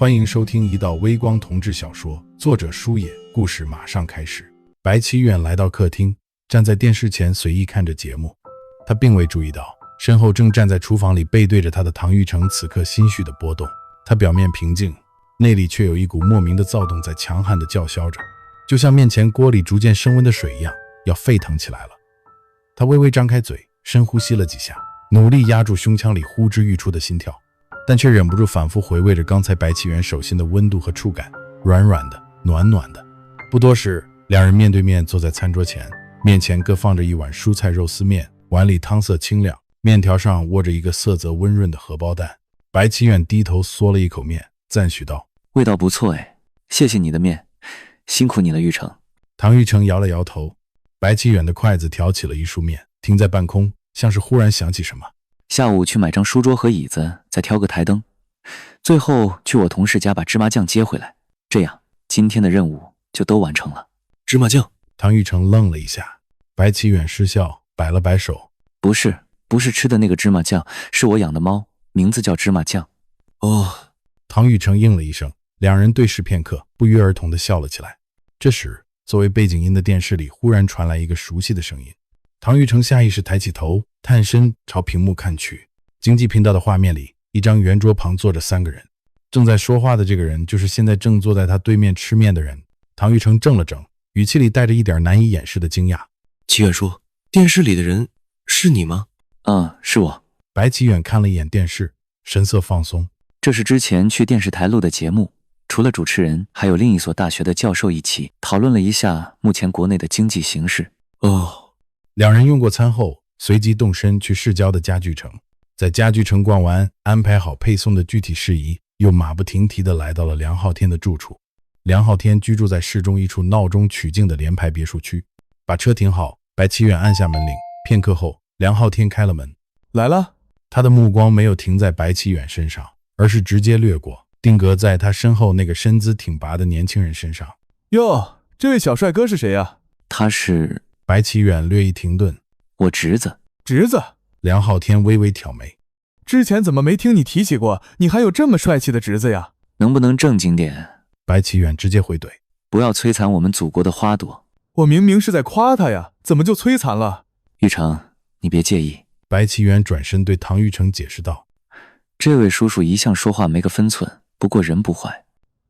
欢迎收听一道微光同志小说，作者书野，故事马上开始。白启远来到客厅，站在电视前随意看着节目。他并未注意到身后正站在厨房里背对着他的唐玉成此刻心绪的波动。他表面平静，内里却有一股莫名的躁动在强悍地叫嚣着，就像面前锅里逐渐升温的水一样，要沸腾起来了。他微微张开嘴，深呼吸了几下，努力压住胸腔里呼之欲出的心跳，但却忍不住反复回味着刚才白启远手心的温度和触感，软软的，暖暖的。不多时，两人面对面坐在餐桌前，面前各放着一碗蔬菜肉丝面，碗里汤色清亮，面条上窝着一个色泽温润的荷包蛋。白启远低头嗦了一口面，赞许道：“味道不错哎，谢谢你的面，辛苦你了，玉成。”唐玉成摇了摇头，白启远的筷子挑起了一束面，停在半空，像是忽然想起什么。下午去买张书桌和椅子，再挑个台灯，最后去我同事家把芝麻酱接回来，这样今天的任务就都完成了。芝麻酱？唐玉成愣了一下，白启远失笑，摆了摆手：“不是吃的那个芝麻酱，是我养的猫，名字叫芝麻酱。”哦。唐玉成应了一声，两人对视片刻，不约而同地笑了起来。这时，作为背景音的电视里忽然传来一个熟悉的声音。唐玉成下意识抬起头，探身朝屏幕看去。经济频道的画面里，一张圆桌旁坐着3个人，正在说话的这个人就是现在正坐在他对面吃面的人。唐玉成怔了怔，语气里带着一点难以掩饰的惊讶：“启远叔，电视里的人是你吗？”“是我。”白启远看了一眼电视，神色放松：“这是之前去电视台录的节目，除了主持人，还有另一所大学的教授一起讨论了一下目前国内的经济形势。”“哦。”两人用过餐后，随即动身去市郊的家具城。在家具城逛完，安排好配送的具体事宜，又马不停蹄地来到了梁浩天的住处。梁浩天居住在市中一处闹中取静的联排别墅区。把车停好，白启远按下门铃，片刻后，梁浩天开了门：“来了。”他的目光没有停在白启远身上，而是直接掠过，定格在他身后那个身姿挺拔的年轻人身上。“哟，这位小帅哥是谁呀？”“他是……”白启远略一停顿。“我侄子。”“侄子？”梁浩天微微挑眉。“之前怎么没听你提起过，你还有这么帅气的侄子呀？”“能不能正经点？”白启远直接回怼。“不要摧残我们祖国的花朵。”“我明明是在夸他呀，怎么就摧残了？”“玉成，你别介意。”白启远转身对唐玉成解释道：“这位叔叔一向说话没个分寸，不过人不坏。”“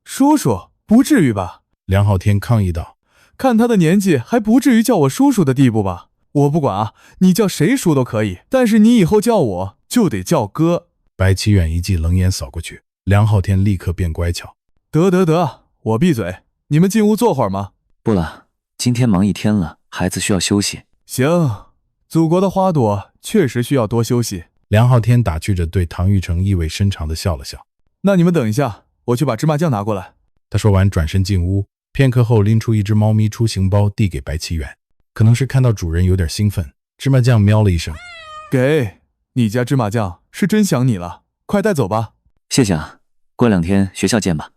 叔叔，不至于吧？”梁浩天抗议道。“看他的年纪，还不至于叫我叔叔的地步吧？我不管啊，你叫谁叔都可以，但是你以后叫我就得叫哥。”白启远一记冷眼扫过去，梁浩天立刻变乖巧：“得，我闭嘴，你们进屋坐会儿吗？”“不了，今天忙一天了，孩子需要休息。”“行，祖国的花朵确实需要多休息。”梁浩天打趣着对唐玉成意味深长地笑了笑。“那你们等一下，我去把芝麻酱拿过来。”他说完转身进屋，片刻后拎出一只猫咪出行包递给白启远。可能是看到主人有点兴奋，芝麻酱喵了一声：“给你家芝麻酱是真想你了，快带走吧。”“谢谢啊，过2天学校见吧。”“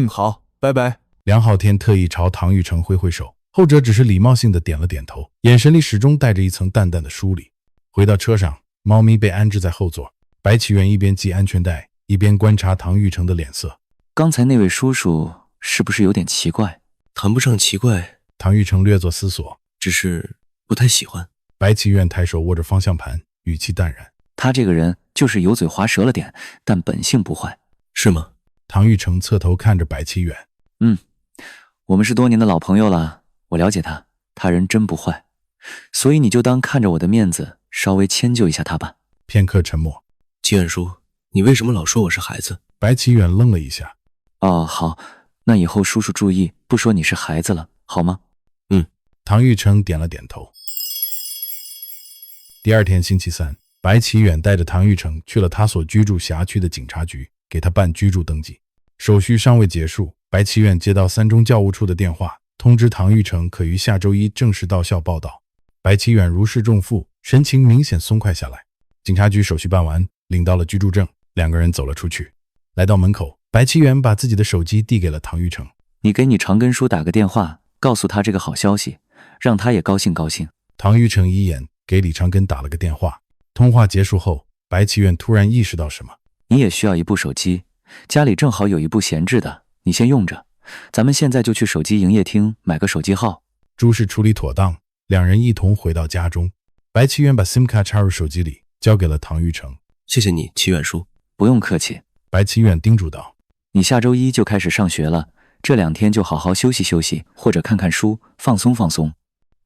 好，拜拜。”梁浩天特意朝唐玉成挥挥手，后者只是礼貌性的点了点头，眼神里始终带着一层淡淡的疏离。回到车上，猫咪被安置在后座，白启远一边系安全带，一边观察唐玉成的脸色。“刚才那位叔叔是不是有点奇怪？”“谈不上奇怪。”唐玉成略作思索，只是不太喜欢。白启远抬手握着方向盘，语气淡然：“他这个人就是油嘴滑舌了点，但本性不坏。”“是吗？”唐玉成侧头看着白启远：“我们是多年的老朋友了，我了解他，他人真不坏，所以你就当看着我的面子，稍微迁就一下他吧。”片刻沉默。“启远叔，你为什么老说我是孩子？”白启远愣了一下。“哦，好，那以后叔叔注意，不说你是孩子了，好吗？”“唐玉成点了点头。第2天星期三，白启远带着唐玉成去了他所居住辖区的警察局，给他办居住登记。手续尚未结束，白启远接到3中教务处的电话，通知唐玉成可于下周一正式到校报到。白启远如释重负，神情明显松快下来。警察局手续办完，领到了居住证，2个人走了出去。来到门口，白启远把自己的手机递给了唐玉成：“你给你长根叔打个电话，告诉他这个好消息，让他也高兴高兴。”唐玉成一眼给李长根打了个电话。通话结束后，白启远突然意识到什么：“你也需要一部手机，家里正好有一部闲置的，你先用着。咱们现在就去手机营业厅买个手机号。诸事处理妥当，两人一同回到家中。白奇远把 SIM 卡插入手机里，交给了唐玉成。谢谢你，齐远叔。不用客气。白奇远叮嘱道：“你下周一就开始上学了，这2天就好好休息休息，或者看看书，放松放松。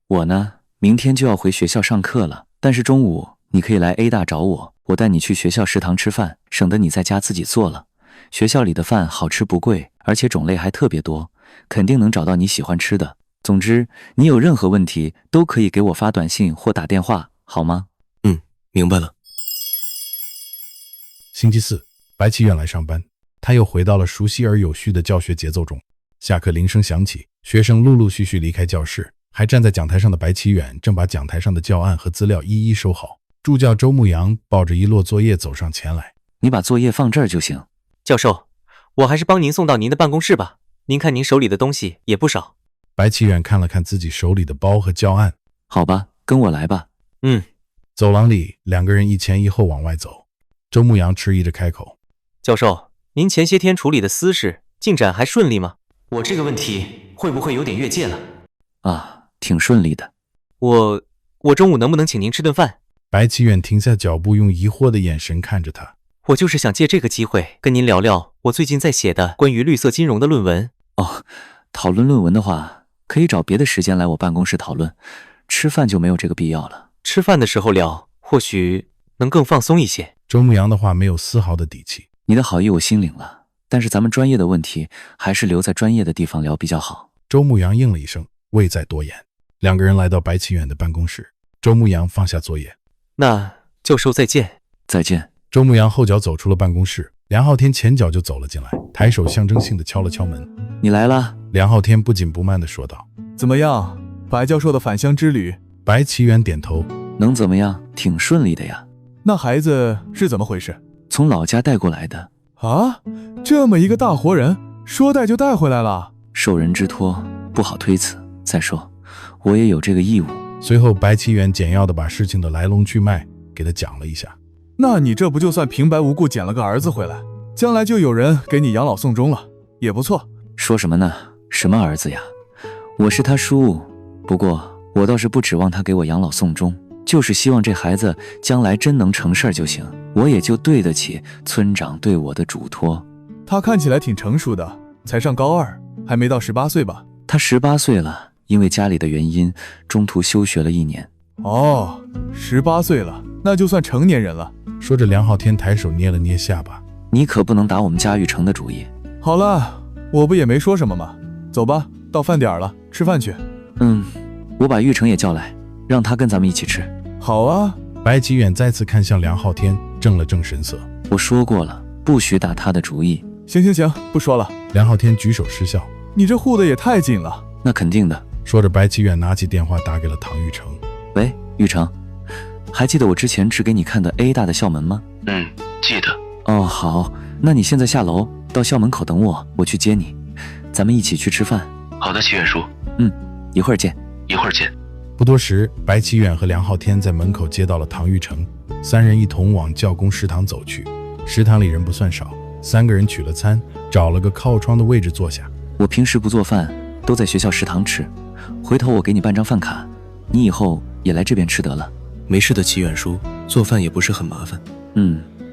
我呢，明天就要回学校上课了，但是中午你可以来 A 大找我，我带你去学校食堂吃饭，省得你在家自己做了。学校里的饭好吃不贵，而且种类还特别多，肯定能找到你喜欢吃的。总之，你有任何问题都可以给我发短信或打电话，好吗？”明白了。星期四，白奇远来上班，他又回到了熟悉而有序的教学节奏中。下课铃声响起，学生陆陆续续离开教室，还站在讲台上的白奇远正把讲台上的教案和资料一一收好。助教周牧阳抱着一摞作业走上前来：“你把作业放这儿就行。”教授，我还是帮您送到您的办公室吧。您看您手里的东西也不少。白奇远看了看自己手里的包和教案。好吧，跟我来吧。走廊里，两个人一前一后往外走。周牧阳迟疑着开口：“教授，您前些天处理的私事进展还顺利吗？我这个问题会不会有点越界了？”挺顺利的。我中午能不能请您吃顿饭？白奇远停下脚步，用疑惑的眼神看着他。我就是想借这个机会跟您聊聊我最近在写的关于绿色金融的论文。讨论论文的话，可以找别的时间来我办公室讨论，吃饭就没有这个必要了。吃饭的时候聊，或许能更放松一些。周牧阳的话没有丝毫的底气。你的好意我心领了，但是咱们专业的问题还是留在专业的地方聊比较好。周牧阳应了一声，未再多言。两个人来到白奇远的办公室，周牧阳放下作业：“那教授再见。”再见。周牧阳后脚走出了办公室，梁浩天前脚就走了进来，抬手象征性的敲了敲门。“你来了。”梁浩天不紧不慢地说道。“怎么样，白教授的返乡之旅？”白奇远点头：“能怎么样？挺顺利的呀。”“那孩子是怎么回事？”“从老家带过来的。”“啊，这么一个大活人，说带就带回来了？”“受人之托，不好推辞。再说，我也有这个义务。”随后，白奇远简要地把事情的来龙去脉给他讲了一下。“那你这不就算平白无故捡了个儿子回来，将来就有人给你养老送终了，也不错。”“说什么呢？什么儿子呀？我是他叔，不过我倒是不指望他给我养老送终，就是希望这孩子将来真能成事儿就行，我也就对得起村长对我的嘱托。”“他看起来挺成熟的，才上高2，还没到18岁吧？”“他18岁了，因为家里的原因，中途休学了1年。”“哦，18岁了，那就算成年人了。”说着，梁浩天抬手捏了捏下巴：“你可不能打我们家玉成的主意。”“好了，我不也没说什么吗？走吧，到饭点了，吃饭去。”“我把玉成也叫来，让他跟咱们一起吃。”“好啊。”白奇远再次看向梁浩天，正了正神色：“我说过了，不许打他的主意。”“行，不说了。”梁浩天举手失笑：“你这护的也太紧了。”“那肯定的。”说着，白奇远拿起电话打给了唐玉成。“喂，玉成，还记得我之前指给你看的 A 大的校门吗？”“记得。”“哦，好，那你现在下楼到校门口等我，我去接你，咱们一起去吃饭。”“好的，齐远叔。”“一会儿见。”“一会儿见。”不多时，白奇远和梁浩天在门口接到了唐玉成，三人一同往教工食堂走去。食堂里人不算少，3个人取了餐，找了个靠窗的位置坐下。“我平时不做饭，都在学校食堂吃，回头我给你办张饭卡，你以后也来这边吃得了。”“没事的，齐远叔，做饭也不是很麻烦。”“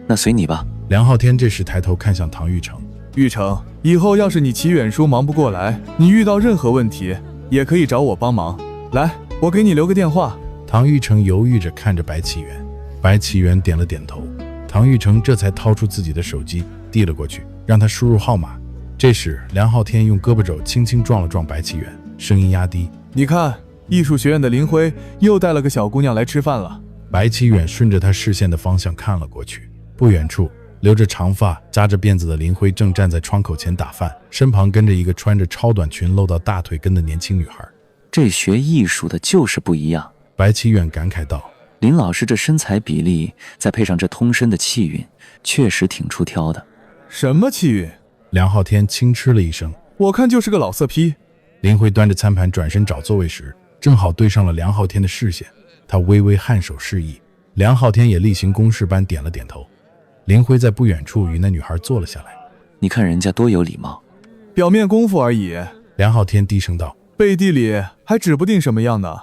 那随你吧。”梁浩天这时抬头看向唐玉成：“玉成，以后要是你齐远叔忙不过来，你遇到任何问题也可以找我帮忙。来，我给你留个电话。”唐玉成犹豫着看着白奇远，白奇远点了点头。唐玉成这才掏出自己的手机递了过去，让他输入号码。这时，梁浩天用胳膊肘轻轻撞了撞白奇远，声音压低：“你看，艺术学院的林辉又带了个小姑娘来吃饭了。”白奇远顺着他视线的方向看了过去，不远处，留着长发、扎着辫子的林辉正站在窗口前打饭，身旁跟着一个穿着超短裙露到大腿根的年轻女孩。“这学艺术的就是不一样。”白奇远感慨道。林老师这身材比例，再配上这通身的气韵，确实挺出挑的。“什么气韵？”梁浩天轻嗤了一声：“我看就是个老色批。”林辉端着餐盘转身找座位时，正好对上了梁浩天的视线，他微微颔首示意，梁浩天也例行公事般点了点头。林辉在不远处与那女孩坐了下来。你看人家多有礼貌。表面功夫而已，梁昊天低声道。背地里还指不定什么样呢。